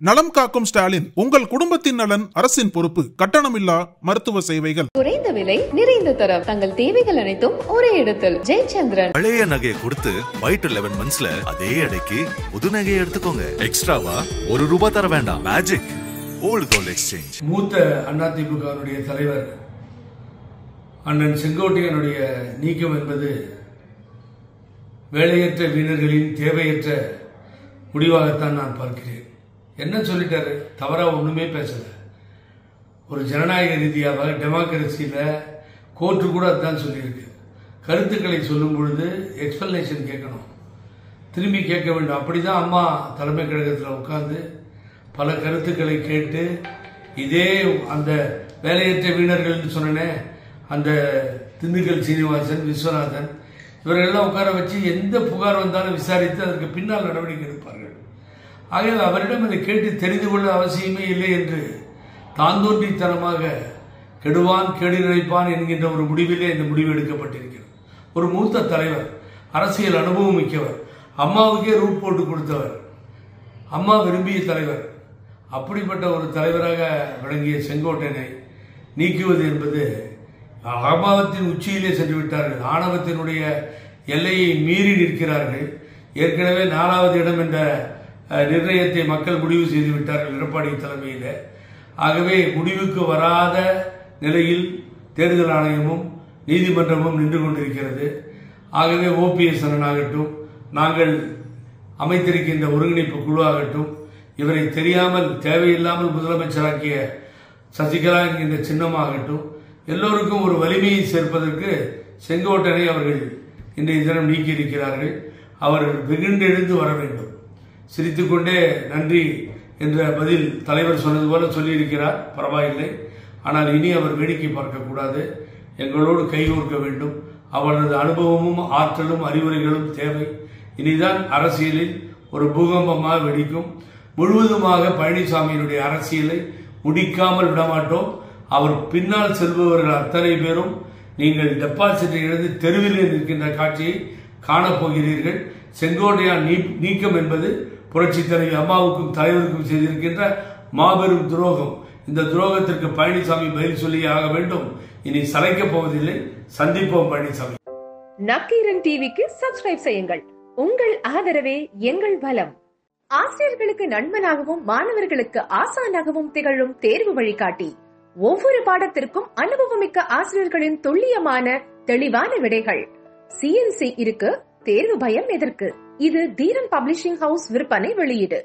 நலம் காக்கும் ஸ்டாலின், உங்கள் குடும்பத்தின் நலன் அரசின் பொறுப்பு. கட்டணமில்லா மருத்துவ சேவைகள், குறைந்த விலை, நிறைந்த தரம், தங்கள் தேவைகள் அனைத்தும் ஒரே இடத்தில். ஜெயச்சந்திரன். பழைய நகையை கொடுத்து வைட் 11 monthsல அதே எடைக்கு புது நகையை எடுத்துக்கோங்க. எக்ஸ்ட்ராவா ₹1 தர வேண்டாம். Magic old gold exchange. மூத்த அதிமுகவினுடைய தலைவர் அண்ணன் செங்கோட்டையனுடைய நீக்கம் என்பது வேலையற்ற வீரர்களின் தேவையற்ற முடிவாகத்தான் நான் பார்க்கிறேன். என்ன சொல்லிட்டாரு? தவறா ஒண்ணுமே பேசல. ஒரு ஜனநாயக ரீதியாக டெமோக்ரஸியில கோர்ட்டு கூட அதுதான் சொல்லியிருக்கு. கருத்துக்களை சொல்லும் பொழுது எக்ஸ்பிளனேஷன் கேட்கணும், திரும்பி கேட்க வேண்டும். அப்படிதான் அம்மா தலைமை கழகத்தில் உட்கார்ந்து பல கருத்துக்களை கேட்டு, இதே அந்த வேலையற்ற வீரர்கள் சொன்னே அந்த திண்டுக்கல் சீனிவாசன், விஸ்வநாதன் இவர்களெல்லாம் உட்கார வச்சு எந்த புகார் வந்தாலும் விசாரித்து அதற்கு பின்னால் நடவடிக்கை எடுப்பார்கள். ஆகவே அவரிடம் அதை கேட்டு தெரிந்து கொள்ள அவசியமே இல்லை என்று தாந்தோன்றித்தனமாக கெடுவான் கேடு நினைப்பான் என்கின்ற ஒரு முடிவிலே இந்த முடிவு எடுக்கப்பட்டிருக்கிறது. ஒரு மூத்த தலைவர், அரசியல் அனுபவம் மிக்கவர், அம்மாவுக்கே ரூட் போட்டு கொடுத்தவர், அம்மா விரும்பிய தலைவர், அப்படிப்பட்ட ஒரு தலைவராக விளங்கிய செங்கோட்டையனை நீக்குவது என்பது ஆணவத்தின் உச்சியிலே சென்று விட்டார்கள். ஆணவத்தினுடைய எல்லையை மீறி நிற்கிறார்கள். ஏற்கனவே 4வது இடம் என்ற நிர்ணயத்தை மக்கள் முடிவு செய்து விட்டார்கள் எடப்பாடி தலைமையில். ஆகவே முடிவுக்கு வராத நிலையில் தேர்தல் ஆணையமும் நீதிமன்றமும் நின்று கொண்டிருக்கிறது. ஆகவே ஓபிஎஸ் ஆகட்டும், நாங்கள் அமைத்திருக்கின்ற ஒருங்கிணைப்பு குழு ஆகட்டும், இவரை தெரியாமல் தேவையில்லாமல் முதலமைச்சராக்கிய சசிகலா என்கின்ற சின்னமாகட்டும், எல்லோருக்கும் ஒரு வலிமையை சேர்ப்பதற்கு செங்கோட்டையனை அவர்கள் இன்றைய தினம் நீக்கியிருக்கிறார்கள். அவர் வெகுண்டு எழுந்து வர வேண்டும். சிரித்துக்கொண்டே நன்றி என்ற பதில் தலைவர் சொன்னது போல சொல்லியிருக்கிறார், பரவாயில்லை. ஆனால் இனி அவர் வேடிக்கை பார்க்கக்கூடாது, எங்களோடு கைகோர்க்க வேண்டும். அவரது அனுபவமும் ஆற்றலும் அறிவுரைகளும் தேவை. இனிதான் அரசியலில் ஒரு பூகம்பமாக வெடிக்கும். முழுவதுமாக பழனிசாமியினுடைய அரசியலை முடிக்காமல் விடமாட்டோம். அவர் பின்னால் செல்பவர்கள் அத்தனை பேரும் நீங்கள் டெபாசிட்டை இழந்து தெருவிலே நிற்கின்ற காட்சியை காணப்போகிறீர்கள். செங்கோட்டையான் நீக்கம் என்பது புரட்சி தலைவி அம்மாவுக்கும் தலைவருக்கும் செய்திருக்கின்ற மாபெரும் துரோகம். இந்த துரோகத்திற்கு பழனிசாமி பதில் சொல்லியே ஆக வேண்டும். இனி சளைக்கப் போவதில்லை. சந்திப்போம் பழனிசாமி. நக்கீரன் டிவிக்கு சப்ஸ்கிரைப் செய்யுங்கள். உங்கள் ஆதரவே எங்கள் பலம். ஆசிரியர்களுக்கு நண்பனாகவும் மாணவர்களுக்கு ஆசானாகவும் திகழும் தேர்வு வழிகாட்டி. ஒவ்வொரு பாடத்திற்கும் அனுபவமிக்க ஆசிரியர்களின் துல்லியமான தெளிவான விடைகள். CNC இருக்கு, தேர்வு பயம் எதற்கு? இது தீரன் பப்ளிஷிங் ஹவுஸ் விற்பனை வெளியீடு.